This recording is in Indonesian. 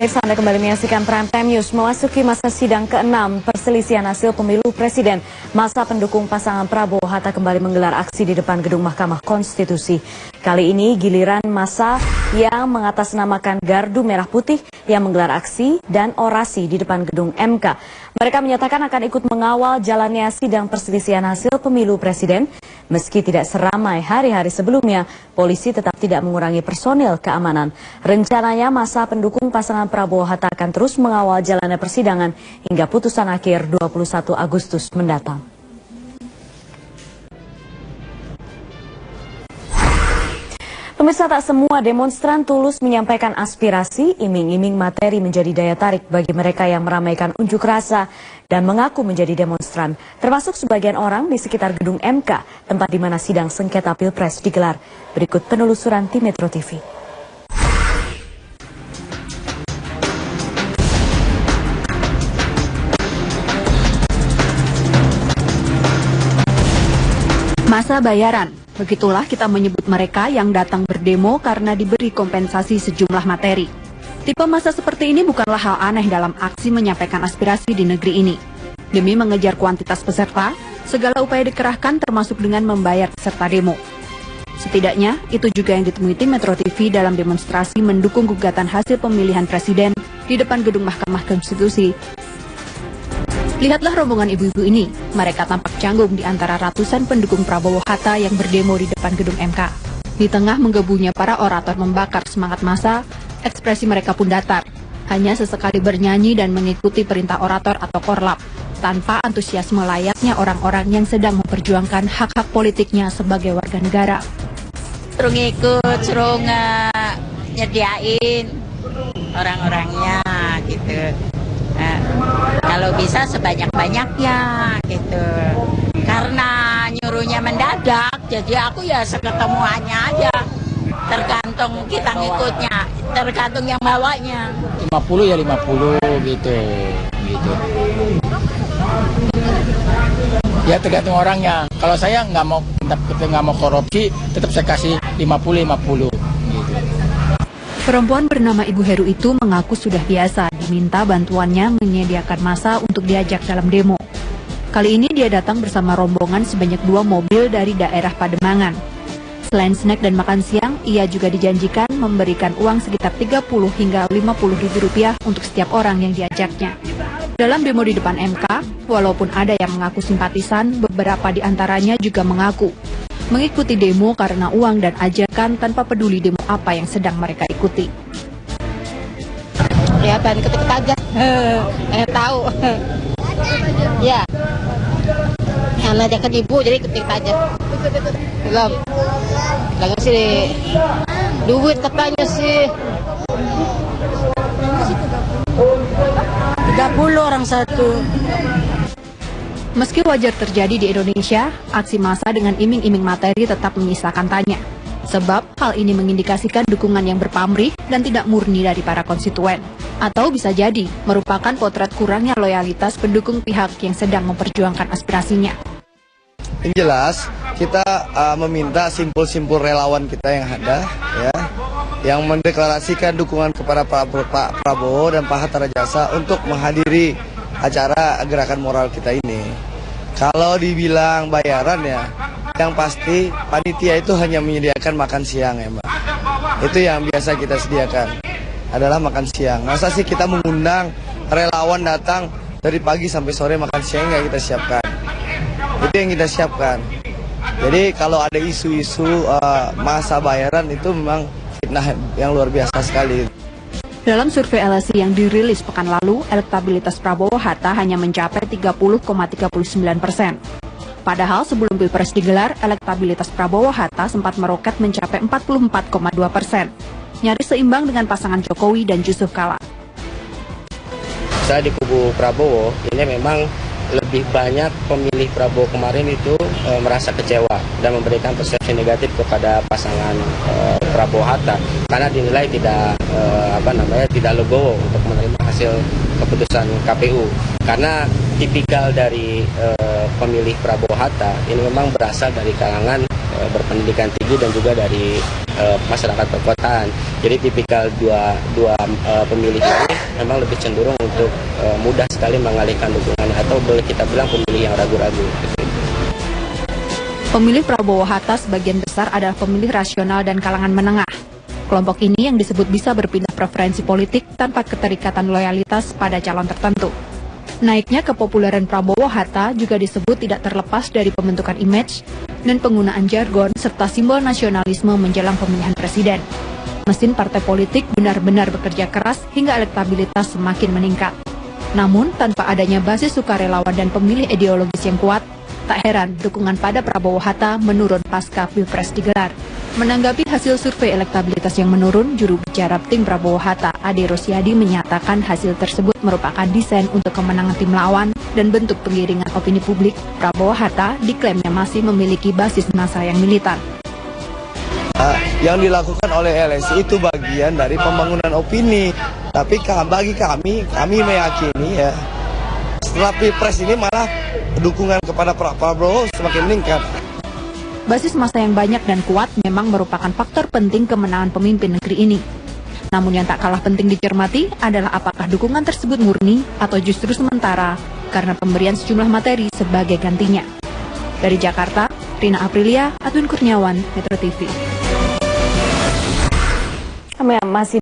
Pemirsa, Anda kembali menyaksikan Prime Time News. Memasuki masa sidang ke-6 perselisihan hasil pemilu presiden, masa pendukung pasangan Prabowo Hatta kembali menggelar aksi di depan gedung Mahkamah Konstitusi. Kali ini giliran masa yang mengatasnamakan Gardu Merah Putih yang menggelar aksi dan orasi di depan gedung MK. Mereka menyatakan akan ikut mengawal jalannya sidang perselisihan hasil pemilu presiden. Meski tidak seramai hari-hari sebelumnya, polisi tetap tidak mengurangi personil keamanan. Rencananya masa pendukung pasangan Prabowo Hatta akan terus mengawal jalannya persidangan hingga putusan akhir 21 Agustus mendatang. Pemirsa, tak semua demonstran tulus menyampaikan aspirasi. Iming-iming materi menjadi daya tarik bagi mereka yang meramaikan unjuk rasa dan mengaku menjadi demonstran. Termasuk sebagian orang di sekitar gedung MK, tempat di mana sidang sengketa Pilpres digelar. Berikut penelusuran tim Metro TV. Masa bayaran, begitulah kita menyebut mereka yang datang berdemo karena diberi kompensasi sejumlah materi. Tipe masa seperti ini bukanlah hal aneh dalam aksi menyampaikan aspirasi di negeri ini. Demi mengejar kuantitas peserta, segala upaya dikerahkan termasuk dengan membayar peserta demo. Setidaknya, itu juga yang ditemui tim Metro TV dalam demonstrasi mendukung gugatan hasil pemilihan presiden di depan gedung Mahkamah Konstitusi. Lihatlah rombongan ibu-ibu ini, mereka tampak canggung di antara ratusan pendukung Prabowo Hatta yang berdemo di depan gedung MK. Di tengah menggebunya para orator membakar semangat massa, ekspresi mereka pun datar. Hanya sesekali bernyanyi dan mengikuti perintah orator atau korlap, tanpa antusiasme layaknya orang-orang yang sedang memperjuangkan hak-hak politiknya sebagai warga negara. Suruh ngikut, suruh nyediain orang-orangnya gitu. Kalau bisa sebanyak-banyaknya gitu. Karena nyuruhnya mendadak, jadi aku ya seketemuannya aja. Tergantung kita ngikutnya, tergantung yang bawanya. 50 ya 50 gitu. Ya tergantung orangnya. Kalau saya nggak mau korupsi, tetap saya kasih 50-50 gitu. Perempuan bernama Ibu Heru itu mengaku sudah biasa diminta bantuannya menyediakan massa untuk diajak dalam demo. Kali ini dia datang bersama rombongan sebanyak 2 mobil dari daerah Pademangan. Selain snack dan makan siang, ia juga dijanjikan memberikan uang sekitar 30 hingga 50 ribu rupiah untuk setiap orang yang diajaknya. Dalam demo di depan MK, walaupun ada yang mengaku simpatisan, beberapa di antaranya juga mengaku mengikuti demo karena uang dan ajakan tanpa peduli demo apa yang sedang mereka ikuti. Kelihatan ketik aja, tahu. Ya, yang ajakan ibu jadi ketik aja. Belum, lagi sih duit katanya sih. 30 orang satu. Meski wajar terjadi di Indonesia, aksi massa dengan iming-iming materi tetap menyisakan tanya. Sebab hal ini mengindikasikan dukungan yang berpamrih dan tidak murni dari para konstituen. Atau bisa jadi merupakan potret kurangnya loyalitas pendukung pihak yang sedang memperjuangkan aspirasinya. Yang jelas, kita meminta simpul-simpul relawan kita yang ada, ya, yang mendeklarasikan dukungan kepada Pak Prabowo dan Pak Hatta Rajasa untuk menghadiri acara gerakan moral kita ini. Kalau dibilang bayaran ya, yang pasti panitia itu hanya menyediakan makan siang ya Mbak. Itu yang biasa kita sediakan, adalah makan siang. Masa sih kita mengundang relawan datang dari pagi sampai sore makan siang nggak kita siapkan. Itu yang kita siapkan. Jadi kalau ada isu-isu masa bayaran itu memang fitnah yang luar biasa sekali. Dalam survei LSI yang dirilis pekan lalu, elektabilitas Prabowo Hatta hanya mencapai 30,39%. Padahal sebelum Pilpres digelar, elektabilitas Prabowo Hatta sempat meroket mencapai 44,2%. Nyaris seimbang dengan pasangan Jokowi dan Yusuf Kala. Saya di kubu Prabowo, ini memang lebih banyak pemilih Prabowo kemarin itu merasa kecewa dan memberikan persepsi negatif kepada pasangan Prabowo Hatta karena dinilai tidak legowo untuk menerima hasil keputusan KPU. Karena tipikal dari pemilih Prabowo Hatta ini memang berasal dari kalangan berpendidikan tinggi dan juga dari masyarakat perkotaan. Jadi tipikal dua pemilih ini memang lebih cenderung untuk mudah sekali mengalihkan dukungannya, atau boleh kita bilang pemilih yang ragu-ragu. Pemilih Prabowo Hatta sebagian besar adalah pemilih rasional dan kalangan menengah. Kelompok ini yang disebut bisa berpindah preferensi politik tanpa keterikatan loyalitas pada calon tertentu. Naiknya kepopuleran Prabowo Hatta juga disebut tidak terlepas dari pembentukan image dan penggunaan jargon serta simbol nasionalisme menjelang pemilihan presiden. Mesin partai politik benar-benar bekerja keras hingga elektabilitas semakin meningkat. Namun, tanpa adanya basis sukarelawan dan pemilih ideologis yang kuat, tak heran dukungan pada Prabowo Hatta menurun pasca Pilpres digelar. Menanggapi hasil survei elektabilitas yang menurun, juru bicara tim Prabowo Hatta, Ade Rosyadi, menyatakan hasil tersebut merupakan desain untuk kemenangan tim lawan dan bentuk penggiringan opini publik. Prabowo Hatta diklaimnya masih memiliki basis massa yang militan. Yang dilakukan oleh LSI itu bagian dari pembangunan opini. Tapi bagi kami meyakini ya, setelah Pilpres ini malah dukungan kepada Pak Prabowo semakin meningkat. Basis massa yang banyak dan kuat memang merupakan faktor penting kemenangan pemimpin negeri ini. Namun yang tak kalah penting dicermati adalah apakah dukungan tersebut murni atau justru sementara karena pemberian sejumlah materi sebagai gantinya. Dari Jakarta, Rina Aprilia, Adwin Kurniawan, Metro TV. Kami masih